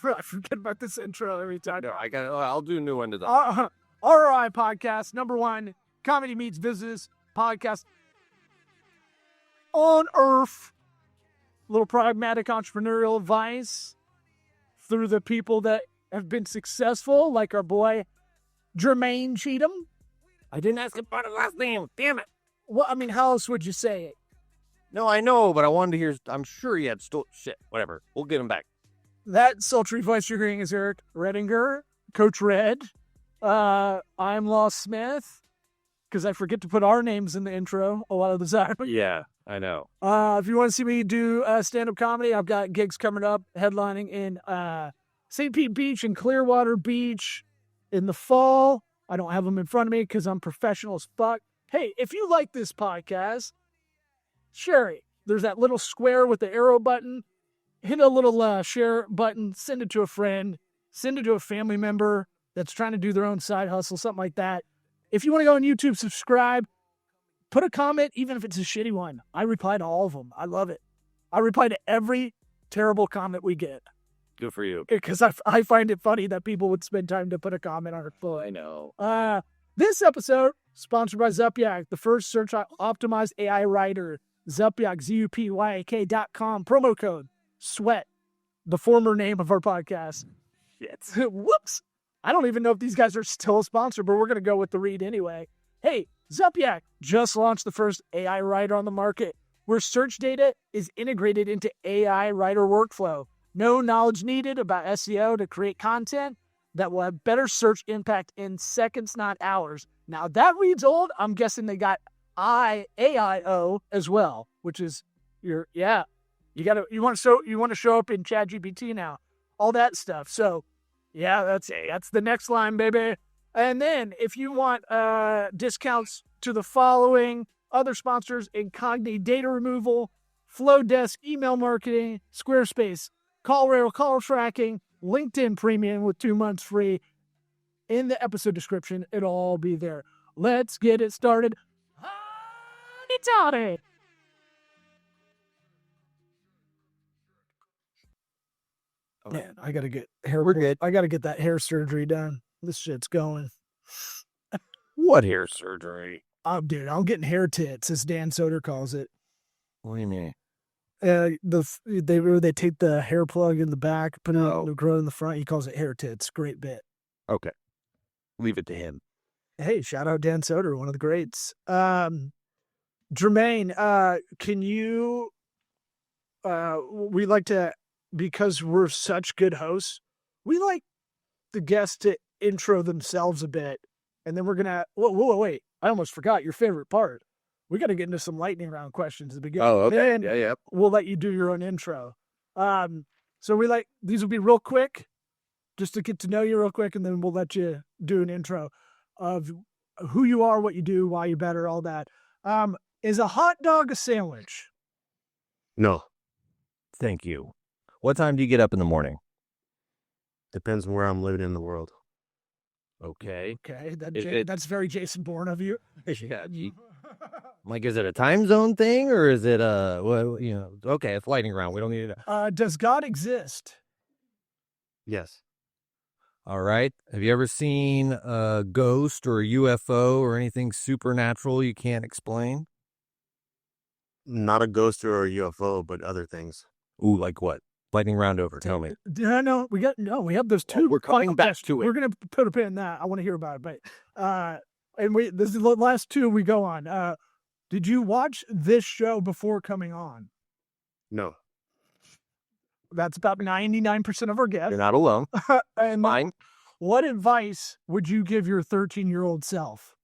I forget about this intro every time. No, I'll do a new one to the ROI podcast, #1, comedy meets business podcast on earth. Little pragmatic entrepreneurial advice through the people that have been successful, like our boy Jermane Cheathem. I didn't ask him about his last name. Damn it. Well, I mean, how else would you say it? No, I know, but I wanted to hear. I'm sure he had shit. Whatever. We'll get him back. That sultry voice you're hearing is Eric Redinger, Coach Red. I'm Law Smith, because I forget to put our names in the intro a lot of the time. Yeah, I know. If you want to see me do stand-up comedy, I've got gigs coming up, headlining in St. Pete Beach and Clearwater Beach in the fall. I don't have them in front of me because I'm professional as fuck. Hey, if you like this podcast, share it. There's that little square with the arrow button. Hit a little share button, send it to a friend, send it to a family member that's trying to do their own side hustle, something like that. If you want to go on YouTube, subscribe, put a comment, even if it's a shitty one. I reply to all of them. I love it. I reply to every terrible comment we get. Good for you. Because I find it funny that people would spend time to put a comment on our foot. I know. This episode, sponsored by Zupyak, the first search optimized AI writer. Zupyak, ZUPYAK.com, promo code SWEAT, the former name of our podcast. Shit. Whoops. I don't even know if these guys are still a sponsor, but we're going to go with the read anyway. Hey, Zupyak just launched the first AI writer on the market, where search data is integrated into AI writer workflow. No knowledge needed about SEO to create content that will have better search impact in seconds, not hours. Now, that reads old. I'm guessing they got AIO as well, which is you want to show up in ChatGPT now, all that stuff. So yeah, that's the next line, baby. And then if you want discounts to the following other sponsors: Incogni data removal, Flowdesk email marketing, Squarespace, CallRail call tracking, LinkedIn Premium with 2 months free. In the episode description, it'll all be there. Let's get it started. Howdy. Man, I gotta get hair. We're good. I gotta get that hair surgery done. This shit's going. What hair surgery? Oh, dude, I'm getting hair tits, as Dan Soder calls it. What do you mean? They take the hair plug in the back, put it on the grow in the front. He calls it hair tits. Great bit. Okay, leave it to him. Hey, shout out Dan Soder, one of the greats. Jermane, can you? We like to, because we're such good hosts, we like the guests to intro themselves a bit, and then we're gonna. Wait! I almost forgot your favorite part. We got to get into some lightning round questions at the beginning. Oh, okay. Then Yeah. we'll let you do your own intro. So these will be real quick, just to get to know you real quick, and then we'll let you do an intro of who you are, what you do, why you're better, all that. Is a hot dog a sandwich? No. Thank you. What time do you get up in the morning? Depends on where I'm living in the world. Okay. Okay, that's very Jason Bourne of you. Yeah. Like, is it a time zone thing, or is it okay, it's lightning round. We don't need it. Does God exist? Yes. All right. Have you ever seen a ghost or a UFO or anything supernatural you can't explain? Not a ghost or a UFO, but other things. Ooh, like what? Lightning round over. Tell me. No, we have those two. We're coming back to it. We're gonna put a pin in that. I want to hear about it, but this is the last two we go on. Did you watch this show before coming on? No. That's about 99% of our guests. You're not alone. And Fine. What advice would you give your 13-year-old self?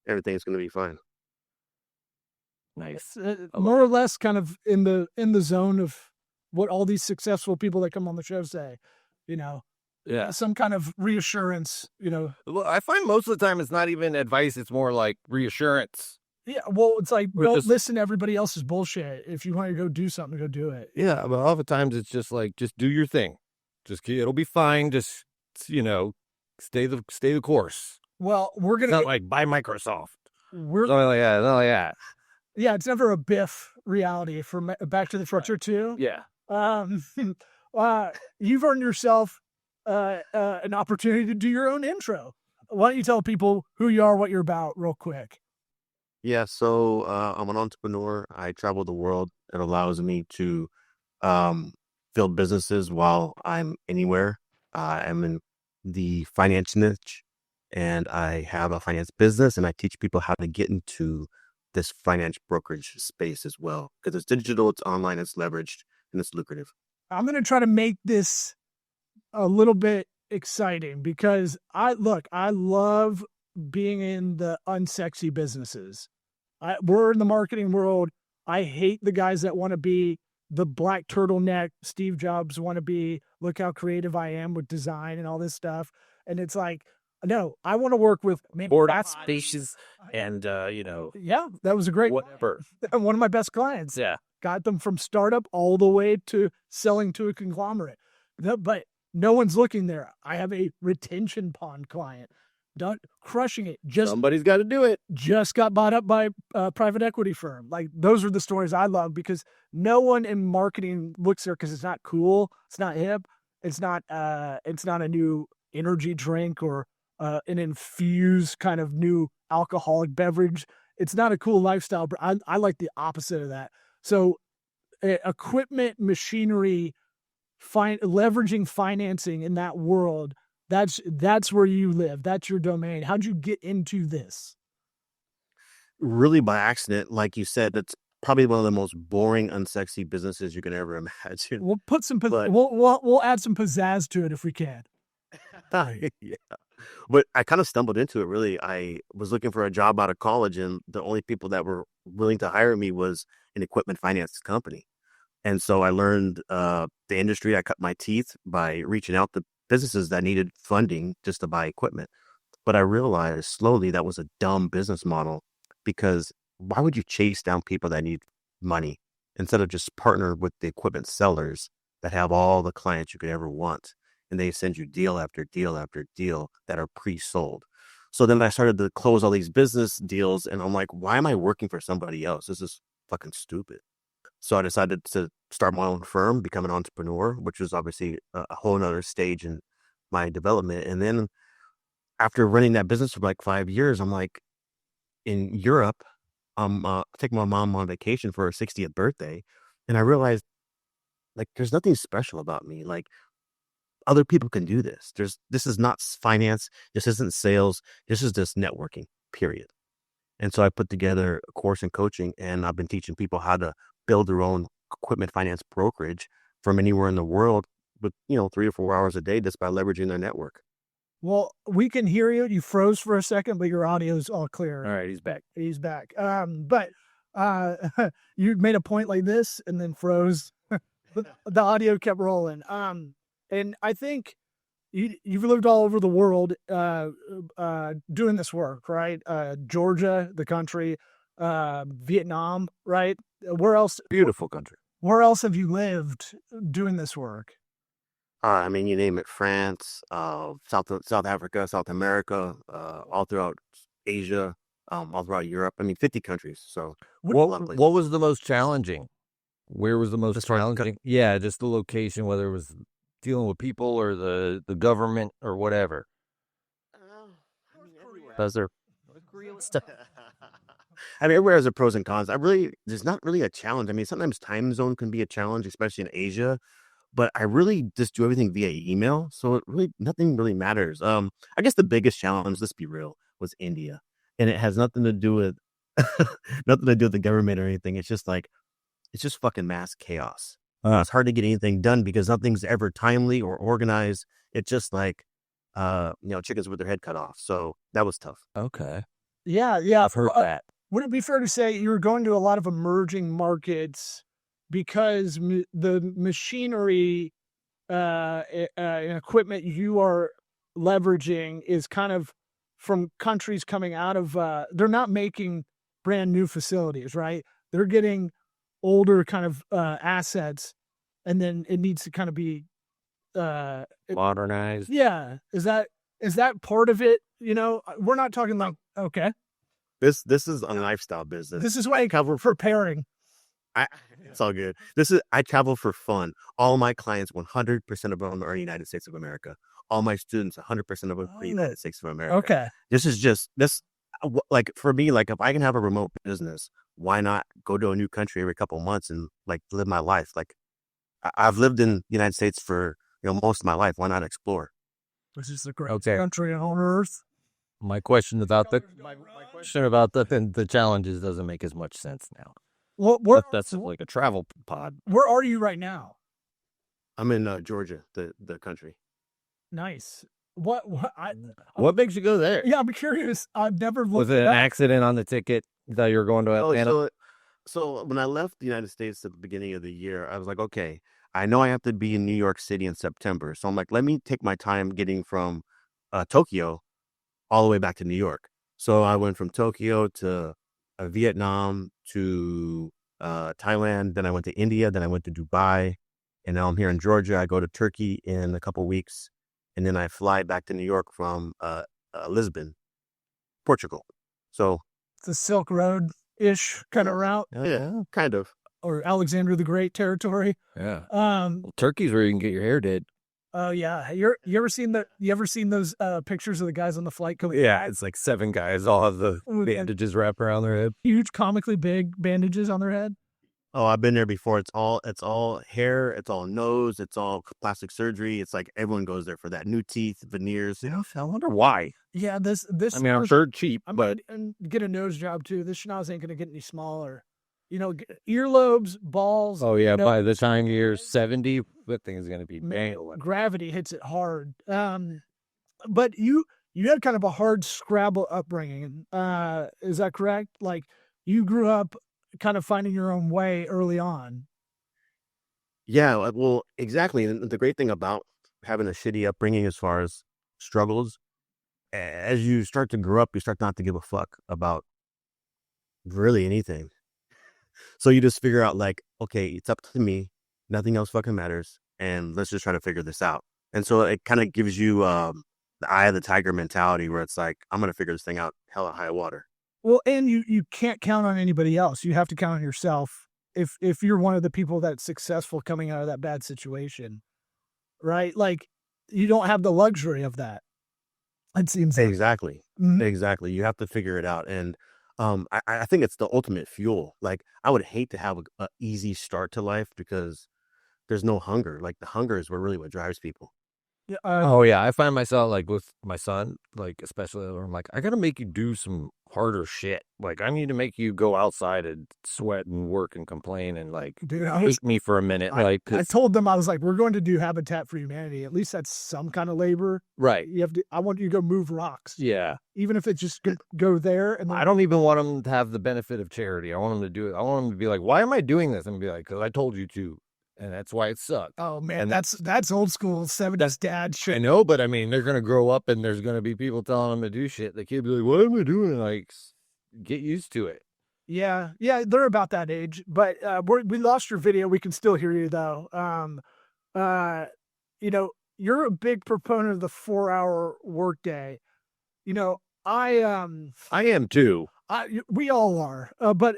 Everything's going to be fine. Nice. More or less kind of in the zone of what all these successful people that come on the show say, Yeah. some kind of reassurance, Well, I find most of the time it's not even advice. It's more like reassurance. Yeah, well, it's like, But don't listen to everybody else's bullshit. If you want to go do something, go do it. Yeah. But oftentimes it's just like, just do your thing. It'll be fine. Just, stay the course. Well, we're going It's to... not like buy Microsoft. We're Something like that. Not like that. Yeah, it's never a Biff reality for Back to the Future 2. Yeah. you've earned yourself an opportunity to do your own intro. Why don't you tell people who you are, what you're about, real quick? Yeah, so I'm an entrepreneur. I travel the world. It allows me to um, build businesses while I'm anywhere. I'm in the finance niche, and I have a finance business, and I teach people how to get into this finance brokerage space as well. Because it's digital, it's online, it's leveraged, and it's lucrative. I'm going to try to make this a little bit exciting because I love being in the unsexy businesses. We're in the marketing world. I hate the guys that want to be the black turtleneck Steve Jobs want to be. Look how creative I am with design and all this stuff. And it's like, no, I want to work with board species and yeah, that was a great whatever. one of my best clients. Yeah. Got them from startup all the way to selling to a conglomerate. But no one's looking there. I have a retention pond client. Done crushing it. Somebody's got to do it. Just got bought up by a private equity firm. Like, those are the stories I love because no one in marketing looks there because it's not cool. It's not hip. It's not a new energy drink or an infused kind of new alcoholic beverage. It's not a cool lifestyle, but I like the opposite of that. So equipment, machinery, leveraging financing in that world, that's where you live. That's your domain. How'd you get into this? Really by accident, like you said, that's probably one of the most boring, unsexy businesses you can ever imagine. We'll put some, But- we'll add some pizzazz to it if we can. Yeah. But I kind of stumbled into it, really. I was looking for a job out of college, and the only people that were willing to hire me was an equipment finance company. And so I learned the industry. I cut my teeth by reaching out to businesses that needed funding just to buy equipment. But I realized slowly that was a dumb business model, because why would you chase down people that need money instead of just partner with the equipment sellers that have all the clients you could ever want? And they send you deal after deal after deal that are pre-sold. So then I started to close all these business deals, and I'm like, why am I working for somebody else? This is fucking stupid. So I decided to start my own firm, become an entrepreneur, which was obviously a whole nother stage in my development. And then after running that business for like 5 years, I'm like, in Europe, I'm taking my mom on vacation for her 60th birthday. And I realized, like, there's nothing special about me. Like, other people can do this. This is not finance. This isn't sales. This is just networking, period. And so I put together a course in coaching, and I've been teaching people how to build their own equipment finance brokerage from anywhere in the world with, 3 to 4 hours a day, just by leveraging their network. Well, we can hear you. You froze for a second, but your audio is all clear. All right, he's back. He's back. But you made a point like this and then froze. The audio kept rolling. And I think you've lived all over the world doing this work, right? Georgia, the country, Vietnam, right? Where else? Beautiful country. Where else have you lived doing this work? I mean, you name it: France, South Africa, South America, all throughout Asia, all throughout Europe. I mean, 50 countries. So What was the most challenging? Where was the most challenging? Yeah, just the location, whether it was dealing with people or the government or whatever. Those are I mean, everywhere has their pros and cons. There's not really a challenge. I mean, sometimes time zone can be a challenge, especially in Asia. But I really just do everything via email, so nothing really matters. I guess the biggest challenge, let's be real, was India, and it has nothing to do with the government or anything. It's just fucking mass chaos. It's hard to get anything done because nothing's ever timely or organized. It's just like, chickens with their head cut off. So that was tough. Okay. Yeah. I've heard that. Would it be fair to say you were going to a lot of emerging markets because the machinery and equipment you are leveraging is kind of from countries coming out of, they're not making brand new facilities, right? They're getting older kind of assets, and then it needs to kind of be modernized. Yeah. Is that part of it? We're not talking like, okay, This is a lifestyle business. this is why I cover preparing. It's all good. I travel for fun. All my clients, 100% of them are United States of America. All my students, 100% of them are United States of America. Okay. Like for me, like if I can have a remote business, why not go to a new country every couple of months and like live my life? Like I've lived in the United States for most of my life. Why not explore? Which is the greatest country on earth. My question about the challenges doesn't make as much sense now. Well, That's like a travel pod. Where are you right now? I'm in Georgia, the country. Nice. What makes you go there? Yeah, I'm curious. I've never looked. Was it an accident on the ticket that you were going to Atlanta? So when I left the United States at the beginning of the year, I was like, okay, I know I have to be in New York City in September. So I'm like, let me take my time getting from Tokyo all the way back to New York. So I went from Tokyo to Vietnam to Thailand. Then I went to India. Then I went to Dubai. And now I'm here in Georgia. I go to Turkey in a couple of weeks. And then I fly back to New York from Lisbon, Portugal. So it's a Silk Road-ish kind of route. Yeah, kind of. Or Alexander the Great territory. Yeah. Turkey's where you can get your hair did. Oh yeah. You ever seen those pictures of the guys on the flight coming? Yeah, it's like 7 guys all have the bandages wrapped around their head. Huge, comically big bandages on their head. Oh, I've been there before. It's all hair. It's all nose. It's all plastic surgery. It's like everyone goes there for that. New teeth, veneers. I wonder why. Yeah, this. I mean, I'm sure cheap, but and get a nose job too. This schnoz ain't gonna get any smaller. Earlobes, balls. Oh yeah, by the time you're 70, that thing is gonna be gravity hits it hard. But you had kind of a hard Scrabble upbringing. Is that correct? Like you grew up kind of finding your own way early on. Yeah, well, exactly. And the great thing about having a shitty upbringing as far as struggles, as you start to grow up, you start not to give a fuck about really anything. So you just figure out like, okay, it's up to me. Nothing else fucking matters. And let's just try to figure this out. And so it kind of gives you the eye of the tiger mentality where it's like, I'm going to figure this thing out hell or high water. Well, and you can't count on anybody else. You have to count on yourself if you're one of the people that's successful coming out of that bad situation, right? Like, you don't have the luxury of that. It seems like. Exactly. Mm-hmm. Exactly. You have to figure it out. And I think it's the ultimate fuel. Like, I would hate to have an easy start to life because there's no hunger. Like, the hunger is what drives people. Yeah, I find myself like with my son, like especially where I'm like, I gotta make you do some harder shit. Like I need to make you go outside and sweat and work and complain and like hate me for a minute. I told them, I was like, we're going to do Habitat for Humanity. At least that's some kind of labor, right? I want you to go move rocks. Yeah, even if it just go there. And then, I don't even want them to have the benefit of charity. I want them to do it. I want them to be like, why am I doing this? And be like, because I told you to. And that's why it sucked. Oh man, that's old school 70s dad shit. I know, but I mean, they're gonna grow up and there's gonna be people telling them to do shit. The kid be like, "What am I doing?" Like, get used to it. Yeah, they're about that age. But we lost your video. We can still hear you though. You're a big proponent of the 4-hour workday. I am too. We all are. But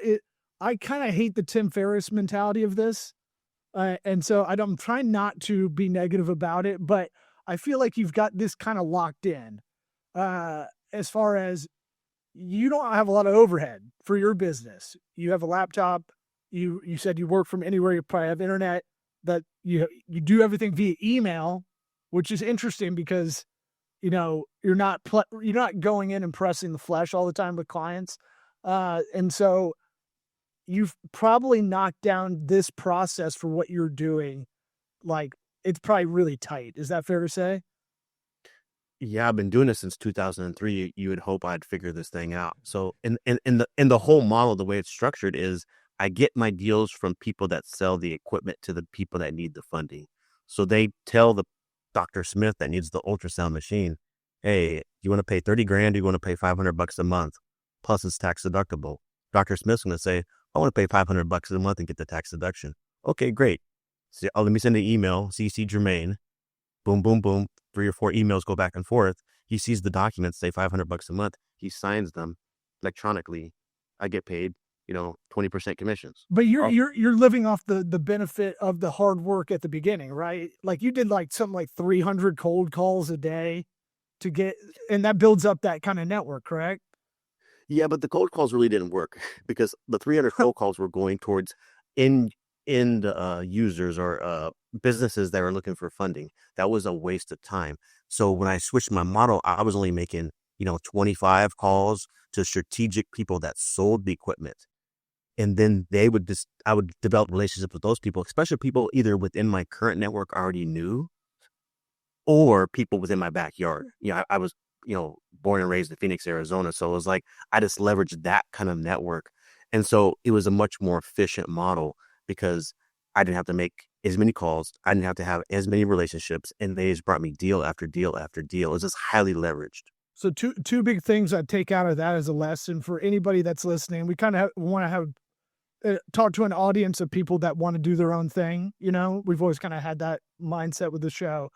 I kind of hate the Tim Ferriss mentality of this. And so I'm trying not to be negative about it, but I feel like you've got this kind of locked in as far as you don't have a lot of overhead for your business. You have a laptop. You said you work from anywhere. You probably have internet, that you do everything via email, which is interesting because, you're not going in and pressing the flesh all the time with clients. And so you've probably knocked down this process for what you're doing. Like, it's probably really tight. Is that fair to say? Yeah, I've been doing this since 2003. You would hope I'd figure this thing out. So in the whole model, the way it's structured is I get my deals from people that sell the equipment to the people that need the funding. So they tell the Dr. Smith that needs the ultrasound machine, hey, you want to pay 30 grand? You want to pay $500 a month? Plus it's tax deductible. Dr. Smith's going to say, I want to pay $500 a month and get the tax deduction. Okay, great. So, let me send an email, CC Jermane. Boom, boom, boom. 3 or 4 emails go back and forth. He sees the documents, say $500 a month. He signs them electronically. I get paid. 20% commissions. But you're living off the benefit of the hard work at the beginning, right? Like you did like something like 300 cold calls a day to get, and that builds up that kind of network, correct? Yeah, but the cold calls really didn't work because the 300 cold calls were going towards end users or businesses that were looking for funding. That was a waste of time. So when I switched my model, I was only making 25 calls to strategic people that sold the equipment. And then I would develop relationships with those people, especially people either within my current network already knew or people within my backyard. I was, born and raised in Phoenix, Arizona. So it was like, I just leveraged that kind of network. And so it was a much more efficient model because I didn't have to make as many calls. I didn't have to have as many relationships, and they just brought me deal after deal after deal. It was just highly leveraged. So two big things I take out of that as a lesson for anybody that's listening. We kind of want to have talk to an audience of people that want to do their own thing. We've always kind of had that mindset with the show.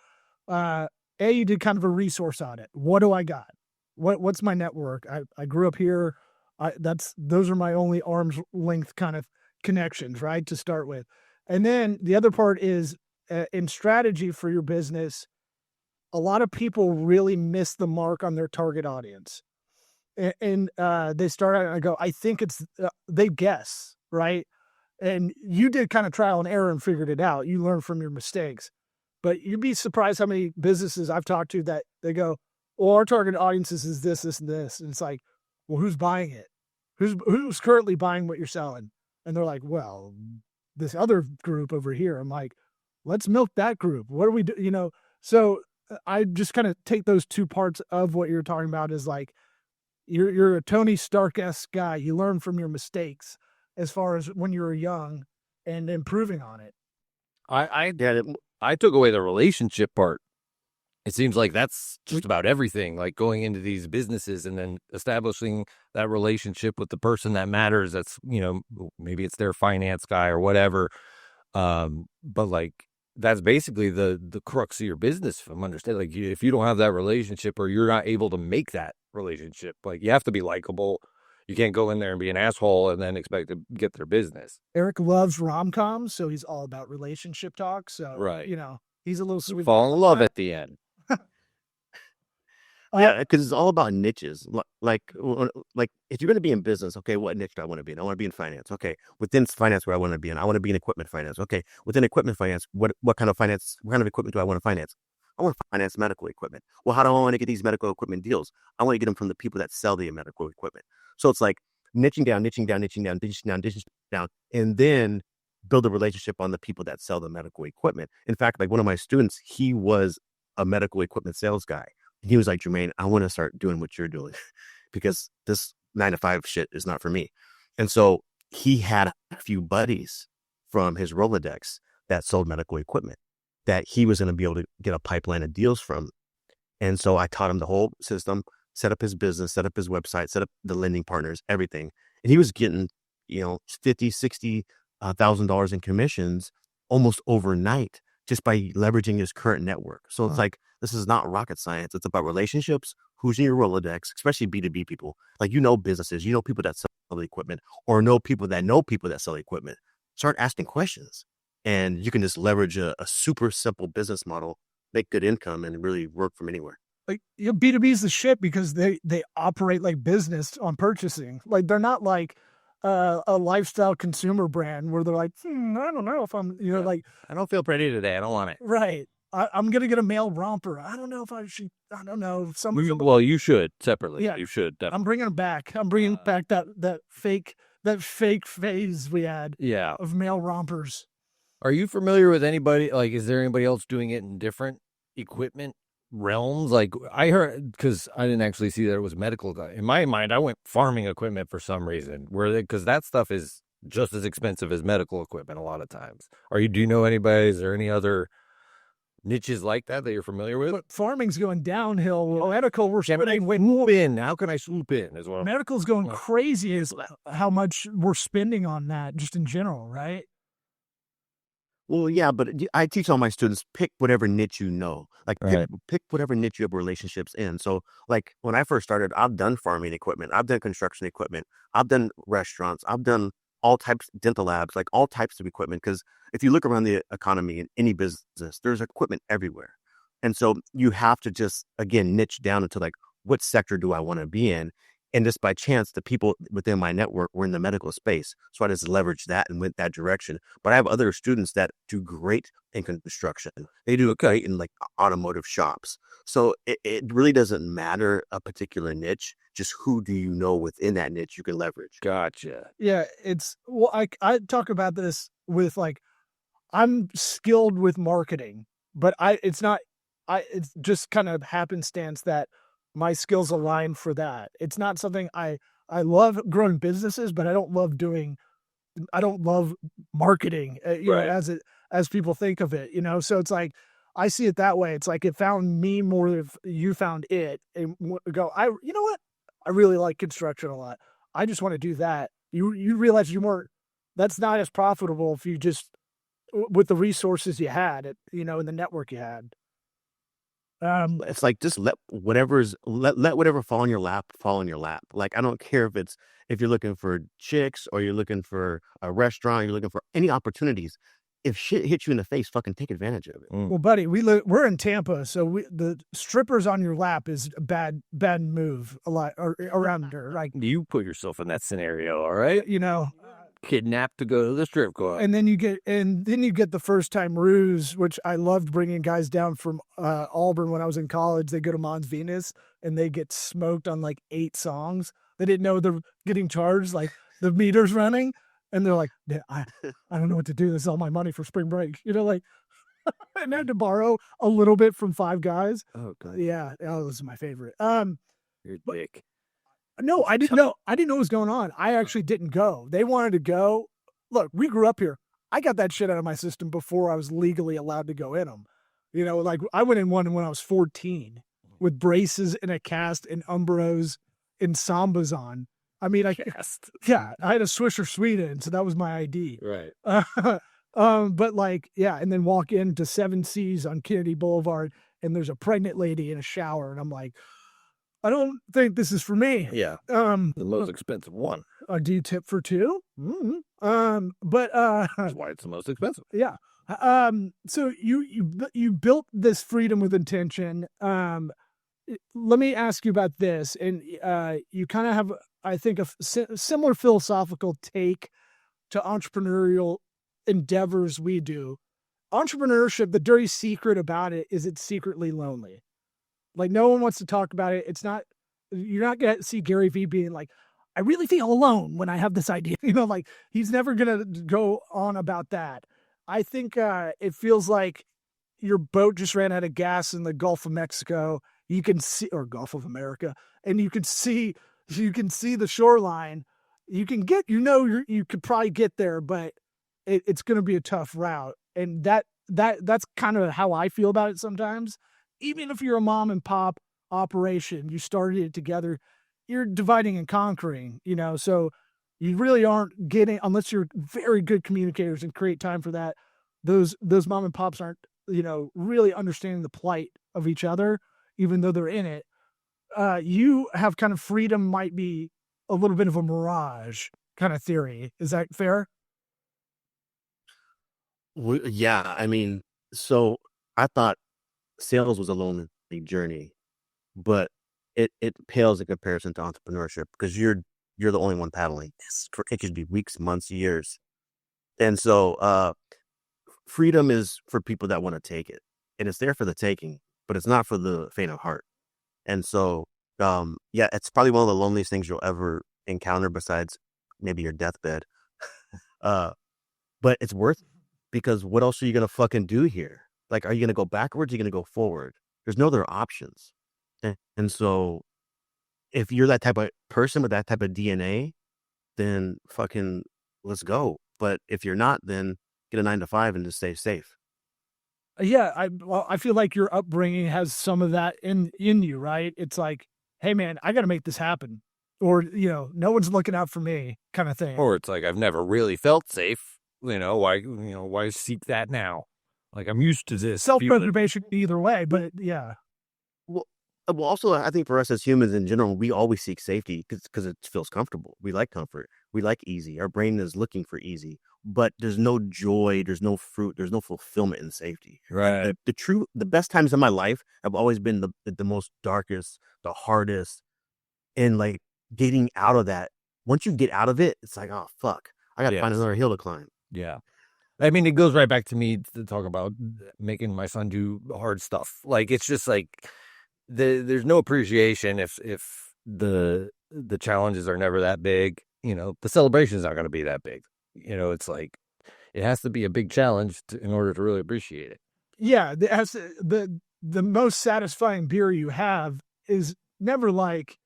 You did kind of a resource audit. What do I got? What's my network? I grew up here. Those are my only arm's length kind of connections, right? To start with. And then the other part is in strategy for your business, a lot of people really miss the mark on their target audience. And they start out and I go, I think it's, they guess, right? And you did kind of trial and error and figured it out. You learn from your mistakes. But you'd be surprised how many businesses I've talked to that they go, well, our target audiences is this, this, and this. And it's like, well, who's buying it? Who's currently buying what you're selling? And they're like, well, this other group over here. I'm like, let's milk that group. What do we do? So I just kind of take those two parts of what you're talking about is like, you're a Tony Stark-esque guy. You learn from your mistakes as far as when you were young and improving on it. I took away the relationship part. It seems like that's just about everything, like going into these businesses and then establishing that relationship with the person that matters. That's, maybe it's their finance guy or whatever. But like, that's basically the crux of your business, if I'm understanding. Like, if you don't have that relationship or you're not able to make that relationship, like you have to be likable. You can't go in there and be an asshole and then expect to get their business. Eric loves rom-coms, so he's all about relationship talk. So, right. He's a little sweet. Fall in love at the end. Yeah, because it's all about niches. Like if you're going to be in business, okay, what niche do I want to be in? I want to be in finance. Okay, within finance, where I want to be in, I want to be in equipment finance. Okay, within equipment finance, what kind of finance? What kind of equipment do I want to finance? I want to finance medical equipment. Well, how do I want to get these medical equipment deals? I want to get them from the people that sell the medical equipment. So it's like niching down, and then build a relationship on the people that sell the medical equipment. In fact, like one of my students, he was a medical equipment sales guy. And he was like, Jermane, I want to start doing what you're doing because this 9-to-5 shit is not for me. And so he had a few buddies from his Rolodex that sold medical equipment that he was going to be able to get a pipeline of deals from. And so I taught him the whole system, set up his business, set up his website, set up the lending partners, everything. And he was getting, $50,000-$60,000 in commissions almost overnight just by leveraging his current network. So it's like, this is not rocket science. It's about relationships, who's in your Rolodex, especially B2B people. Like, businesses, people that sell the equipment or know people that sell equipment. Start asking questions and you can just leverage a super simple business model, make good income and really work from anywhere. Like B2B is the shit because they operate like business on purchasing. Like they're not like a lifestyle consumer brand where they're like, I don't know if I'm, like, I don't feel pretty today. I don't want it. Right. I'm going to get a male romper. I don't know if I should, I don't know. Well, you should separately. Yeah. You should. Definitely. I'm bringing it back. I'm bringing back that fake phase we had of male rompers. Are you familiar with anybody? Like, is there anybody else doing it in different equipment realms? Like I heard, because I didn't actually see that it was medical guy. In my mind, I went farming equipment for some reason, because that stuff is just as expensive as medical equipment a lot of times. Do you know anybody? Is there any other niches like that you're familiar with? But farming's going downhill. Medical, we're spending way more in. How can I swoop in as well? Medical's going crazy is how much we're spending on that just in general, right? Well, yeah, but I teach all my students, pick whatever niche you know. Like Right. pick whatever niche you have relationships in. So like when I first started, I've done farming equipment, I've done construction equipment, I've done restaurants, I've done all types dental labs, like all types of equipment. Because if you look around the economy in any business, there's equipment everywhere. And so you have to just again niche down into like what sector do I want to be in? And just by chance, the people within my network were in the medical space. So I just leveraged that and went that direction. But I have other students that do great in construction. They do great in like automotive shops. So it really doesn't matter a particular niche, just who do you know within that niche you can leverage. Gotcha. Yeah, I talk about this with like, I'm skilled with marketing, but it's just kind of happenstance that my skills align for that. It's not something I love growing businesses, but I don't love marketing, Right. as people think of it, so it's like, I see it that way. It's like it found me more if you found it and go, you know what? I really like construction a lot. I just want to do that. You realize that's not as profitable if you just, with the resources you had, in the network you had. It's like just let whatever fall in your lap fall in your lap. Like I don't care if you're looking for chicks or you're looking for a restaurant, you're looking for any opportunities. If shit hits you in the face, fucking take advantage of it. Well, buddy, we're in Tampa, so the strippers on your lap is a bad move a lot around her. Like, You put yourself in that scenario, all right? Kidnapped to go to the strip club. and then you get the first time ruse, which I loved bringing guys down from Auburn when I was in college. They go to Mons Venus and they get smoked on like 8 songs. They didn't know they're getting charged, like the meter's running. And they're like, yeah, I don't know what to do. This is all my money for spring break. Like, and I had to borrow a little bit from 5 guys. Oh, God. Yeah, that was my favorite. You're dick. No, I didn't know. I didn't know what was going on. I actually didn't go. They wanted to go. Look, we grew up here. I got that shit out of my system before I was legally allowed to go in them. Like I went in one when I was 14 with braces and a cast and Umbros and Sambas on. I mean, I had a Swisher Sweden, so that was my ID. Right. But like, yeah, and then walk into 7 Seas on Kennedy Boulevard, and there's a pregnant lady in a shower, and I'm like, I don't think this is for me. Yeah. The most expensive one. Do you tip for 2? Mm-hmm. But That's why it's the most expensive. yeah. So you built this freedom with intention. Let me ask you about this, and you kind of have, I think, a similar philosophical take to entrepreneurial endeavors we do. Entrepreneurship, the dirty secret about it is it's secretly lonely. Like no one wants to talk about it. You're not going to see Gary Vee being like, I really feel alone when I have this idea. Like he's never going to go on about that. I think it feels like your boat just ran out of gas in the Gulf of Mexico. You can see, or Gulf of America, and you can see the shoreline. You can get, you could probably get there, but it's going to be a tough route. And that's kind of how I feel about it sometimes. Even if you're a mom and pop operation, you started it together, you're dividing and conquering, so you really aren't getting, unless you're very good communicators and create time for that. Those mom and pops aren't, really understanding the plight of each other, even though they're in it. You have kind of freedom might be a little bit of a mirage kind of theory. Is that fair? Well, yeah, I mean, so I thought sales was a lonely journey, but it pales in comparison to entrepreneurship because you're the only one paddling. It could be weeks, months, years. And so freedom is for people that want to take it, and it's there for the taking, but it's not for the faint of heart. And so yeah, it's probably one of the loneliest things you'll ever encounter besides maybe your deathbed. But it's worth it, because what else are you gonna fucking do here? Like, are you gonna go backwards? Are you gonna go forward? There's no other options. And so if you're that type of person with that type of DNA, then fucking let's go. But if you're not, then get a 9 to 5 and just stay safe. Yeah, I feel like your upbringing has some of that in you, right? It's like, hey man, I got to make this happen, or no one's looking out for me, kind of thing. Or it's like I've never really felt safe. why seek that now? Like, I'm used to this. Self-preservation either way, but yeah. Well, also, I think for us as humans in general, we always seek safety because it feels comfortable. We like comfort. We like easy. Our brain is looking for easy, but there's no joy. There's no fruit. There's no fulfillment in safety. Right. The best times in my life have always been the most darkest, the hardest, and like getting out of that. Once you get out of it, it's like, oh, fuck. I got to find another hill to climb. Yeah. I mean, it goes right back to me to talk about making my son do hard stuff. Like, it's just like there's no appreciation if the challenges are never that big. The celebration is not going to be that big. It's like it has to be a big challenge in order to really appreciate it. Yeah, the most satisfying beer you have is never like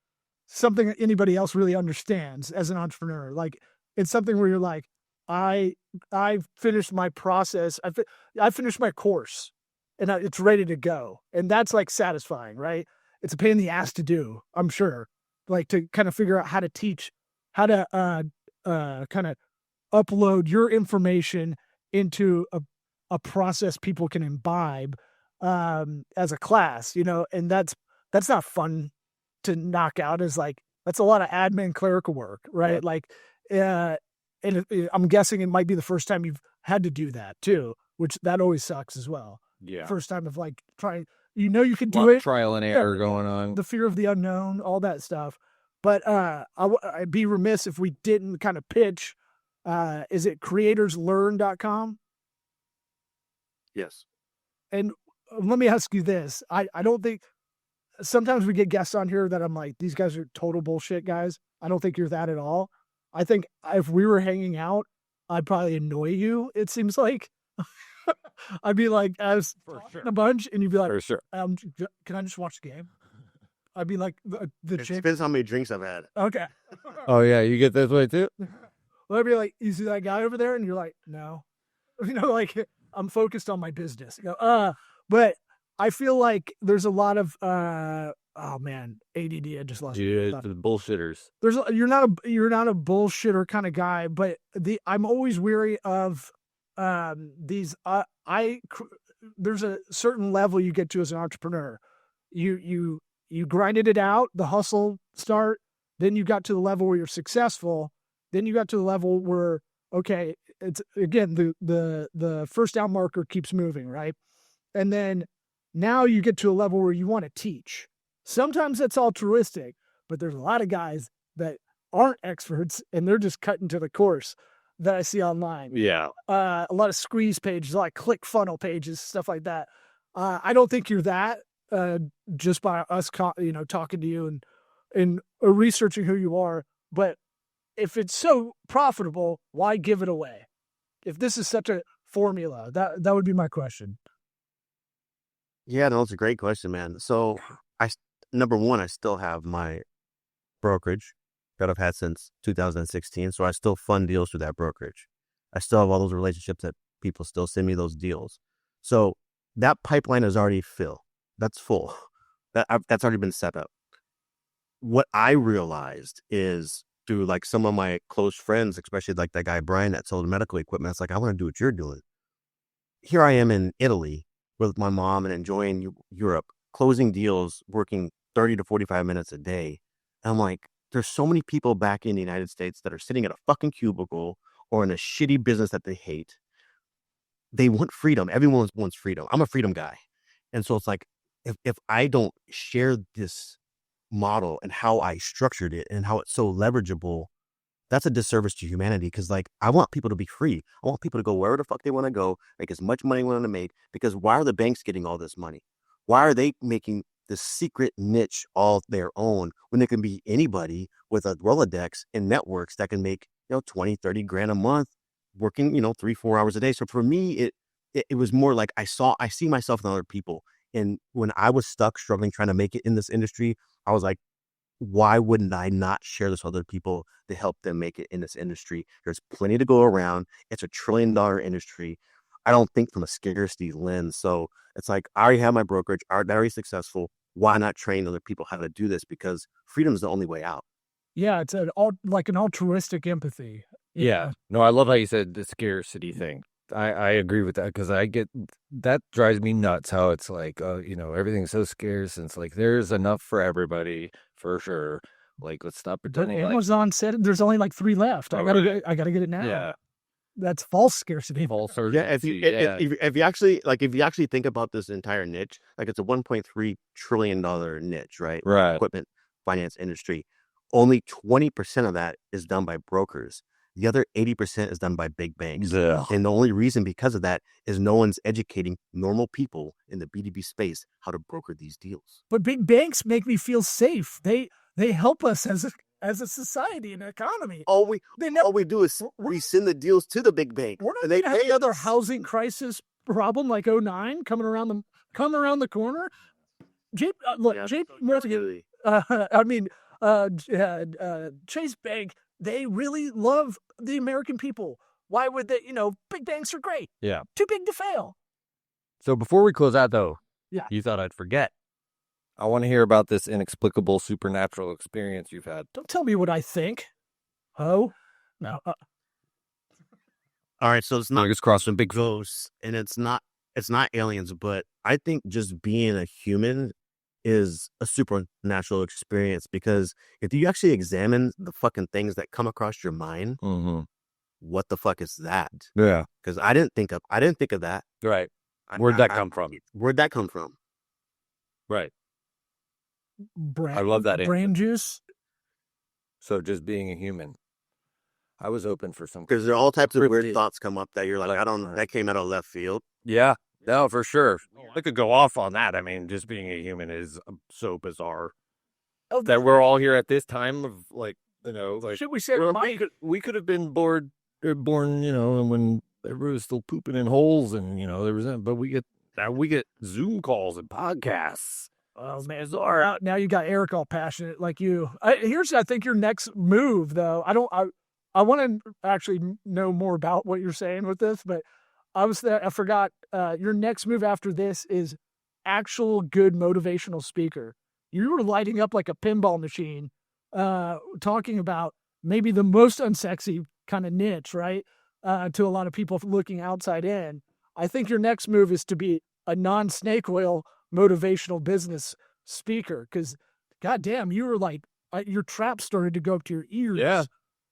something that anybody else really understands as an entrepreneur. Like, it's something where you're like, I finished my process. I finished my course, and it's ready to go. And that's like satisfying, right? It's a pain in the ass to do, I'm sure. Like, to kind of figure out how to teach, how to kind of upload your information into a process people can imbibe as a class, and that's not fun to knock out. Is like, that's a lot of admin clerical work, right? Yeah. Like, and I'm guessing it might be the first time you've had to do that too, which that always sucks as well. Yeah. First time of like trying, you can do it. Trial and error going on. The fear of the unknown, all that stuff. But I'd be remiss if we didn't kind of pitch. Is it creatorslearn.com? Yes. And let me ask you this. I don't think, sometimes we get guests on here that I'm like, these guys are total bullshit guys. I don't think you're that at all. I think if we were hanging out, I'd probably annoy you. It seems like I'd be like, I was talking a bunch, and you'd be like, for sure. Can I just watch the game? I'd be like, it depends how many drinks I've had. Okay. Oh yeah, you get this way too. Well, I'd be like, you see that guy over there, and you're like, no, like, I'm focused on my business. But I feel like there's a lot of oh man, ADD. I just lost. Dude, the bullshitters. You're not a bullshitter kind of guy, but I'm always weary of these. There's a certain level you get to as an entrepreneur. You grinded it out, the hustle start. Then you got to the level where you're successful. Then you got to the level where, okay, it's again the first down marker keeps moving, right? And then now you get to a level where you want to teach. Sometimes that's altruistic, but there's a lot of guys that aren't experts and they're just cutting to the course that I see online. Yeah. A lot of squeeze pages, like click funnel pages, stuff like that. I don't think you're that just by us, talking to you and researching who you are. But if it's so profitable, why give it away? If this is such a formula, that would be my question. Yeah, no, it's a great question, man. So number one, I still have my brokerage that I've had since 2016. So I still fund deals through that brokerage. I still have all those relationships that people still send me those deals. So that pipeline is already filled. That's full. That's already been set up. What I realized is through like some of my close friends, especially like that guy Brian that sold medical equipment, it's like, I want to do what you're doing. Here I am in Italy with my mom and enjoying Europe, closing deals, working 30 to 45 minutes a day. And I'm like, there's so many people back in the United States that are sitting at a fucking cubicle or in a shitty business that they hate. They want freedom. Everyone wants freedom. I'm a freedom guy. And so it's like, if I don't share this model and how I structured it and how it's so leverageable, that's a disservice to humanity. Because like, I want people to be free. I want people to go wherever the fuck they want to go, make as much money they want to make. Because why are the banks getting all this money? Why are they making this secret niche all their own when they can be anybody with a Rolodex and networks that can make 20, 30 grand a month working 3-4 hours a day? So for me, it was more like I see myself in other people. And when I was stuck struggling trying to make it in this industry, I was like, why wouldn't I not share this with other people to help them make it in this industry? There's plenty to go around. It's $1 trillion industry. I don't think from a scarcity lens. So it's like, I already have my brokerage, I'm very successful. Why not train other people how to do this? Because freedom is the only way out. Yeah, it's like an altruistic empathy. Yeah. No, I love how you said the scarcity thing. I agree with that because that drives me nuts how it's like, everything's so scarce and it's like there's enough for everybody for sure. Like, let's stop But pretending. Amazon said there's only like 3 left. I gotta get it now. Yeah. That's false scarcity. False Yeah, urgency. if you actually think about this entire niche, like it's a $1.3 trillion niche, right? Right. Equipment finance industry. Only 20% of that is done by brokers. The other 80% is done by big banks. Yeah. And the only reason because of that is no one's educating normal people in the B2B space how to broker these deals. But big banks make me feel safe. They help us as a society and economy. All we do is we send the deals to the big bank. We're not and they gonna have pay another us. housing crisis problem like 09 coming around the corner. Chase Bank, they really love the American people. Why would they? Big banks are great. Yeah. Too big to fail. So before we close out, though, Yeah. you thought I'd forget. I want to hear about this inexplicable supernatural experience you've had. Don't tell me what I think. Oh, no. All right, so it's not Fingers crossed some big ghosts and it's not aliens, but I think just being a human is a supernatural experience because if you actually examine the fucking things that come across your mind, Mm-hmm. what the fuck is that? Yeah. Because I didn't think of that. Right. Where'd that come from? Where'd that come from? Right. Brain, I love that brain juice. So just being a human. I was open for some. Because there are all types of Really? weird thoughts come up that you're like, I don't know, that came out of left field. Yeah. No, for sure. I could go off on that. I mean, just being a human is so bizarre. Oh, That we're all here at this time of should we say we could have been born, and when everybody was still pooping in holes and there was but we get Zoom calls and podcasts. Oh man, Zara! Now you got Eric all passionate like you. I think your next move, though. I want to actually know more about what you're saying with this, but I forgot. Your next move after this is actual good motivational speaker. You were lighting up like a pinball machine, talking about maybe the most unsexy kind of niche, right? To a lot of people looking outside in. I think your next move is to be a non-snake oil motivational business speaker, because goddamn, you were like your trap started to go up to your ears. Yeah,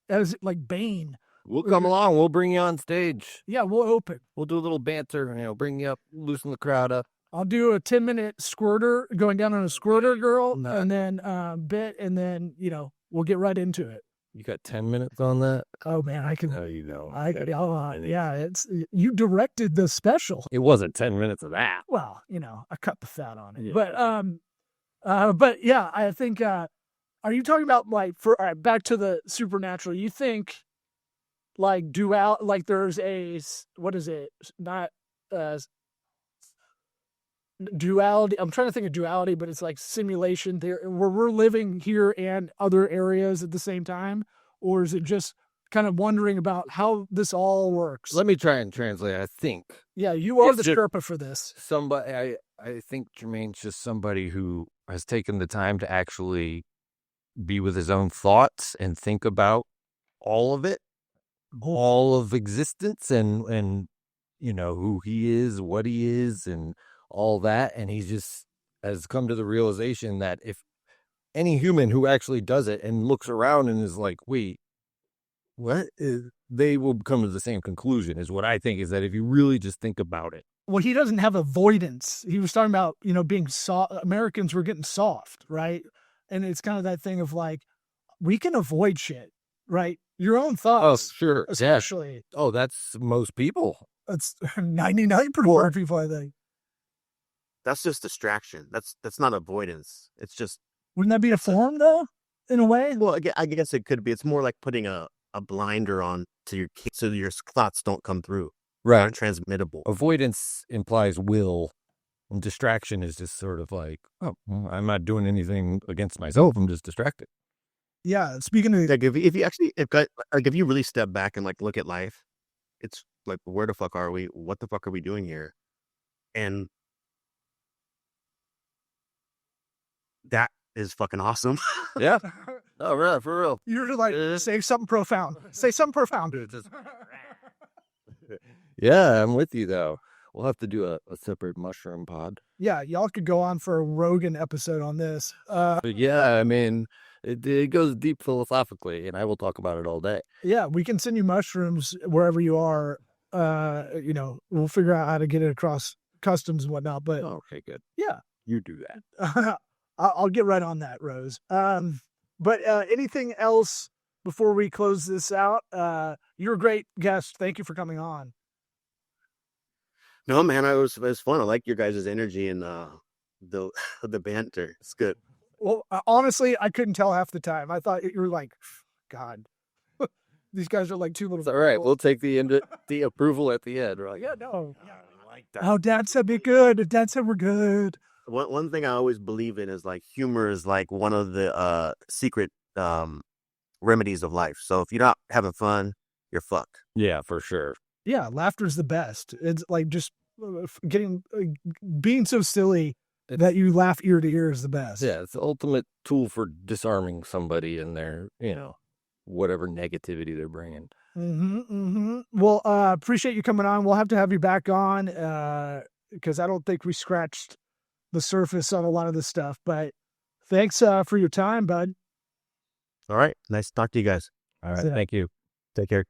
as like Bane. We'll come along. We'll bring you on stage. Yeah, we'll open. We'll do a little banter. Bring you up, loosen the crowd up. I'll do a 10-minute squirter, going down on a squirter girl, and then bit, and then we'll get right into it. You got 10 minutes on that? Oh man, I can. No, It's you directed the special. It wasn't 10 minutes of that. Well, I cut the fat on it, Yeah. but yeah, I think. Are you talking about all right, back to the supernatural? You think like there's a what is it? Not duality. I'm trying to think of duality, but it's like simulation there where we're living here and other areas at the same time, or is it just kind of wondering about how this all works? Let me try and translate. I think. Yeah, you are It's the just Sherpa for this. Somebody, I think Jermane's just somebody who has taken the time to actually be with his own thoughts and think about all of it, all of existence, and who he is, what he is, and all that. And he just has come to the realization that if any human who actually does it and looks around and is like, wait, what is, they will come to the same conclusion, is what I think, is that if you really just think about it. Well, he doesn't have avoidance. He was talking about, being soft. Americans were getting soft, right? And it's kind of that thing of like, we can avoid shit, right? Your own thoughts. Oh, sure. Especially. Yeah. Oh, that's most people. That's 99% of people, I think. That's just distraction. That's not avoidance. It's just. Wouldn't that be a form, though, in a way? Well, I guess it could be. It's more like putting a blinder on to your so your thoughts don't come through. Right. Aren't transmittable. Avoidance implies will. And distraction is just sort of like, oh, well, I'm not doing anything against myself. I'm just distracted. Yeah. Speaking of, like if you really step back and like look at life, it's like, where the fuck are we? What the fuck are we doing here? And that is fucking awesome. Yeah. Oh, really? For real? You're like, say something profound. Say something profound. Yeah, I'm with you though. We'll have to do a separate mushroom pod. Yeah, y'all could go on for a Rogan episode on this. But yeah, I mean, it goes deep philosophically, and I will talk about it all day. Yeah, we can send you mushrooms wherever you are. We'll figure out how to get it across customs and whatnot. But Okay, good. yeah, You do that. I'll get right on that, Rose. But anything else before we close this out? You're a great guest. Thank you for coming on. No, man, it was fun. I like your guys' energy and the banter. It's good. Well, honestly, I couldn't tell half the time. I thought you were like, God, these guys are like two little. It's all right. We'll take the approval at the end. We're like, Yeah, no. I like that. Oh, Dad said be good. Dad said we're good. One thing I always believe in is like humor is like one of the secret remedies of life. So if you're not having fun, you're fucked. yeah, for sure. Yeah, laughter's the best. It's like just being so silly that you laugh ear to ear is the best. Yeah, it's the ultimate tool for disarming somebody in their, whatever negativity they're bringing. Well, appreciate you coming on. We'll have to have you back on because I don't think we scratched the surface on a lot of this stuff. But thanks for your time, bud. All right. Nice to talk to you guys. All right. Yeah. Thank you. Take care.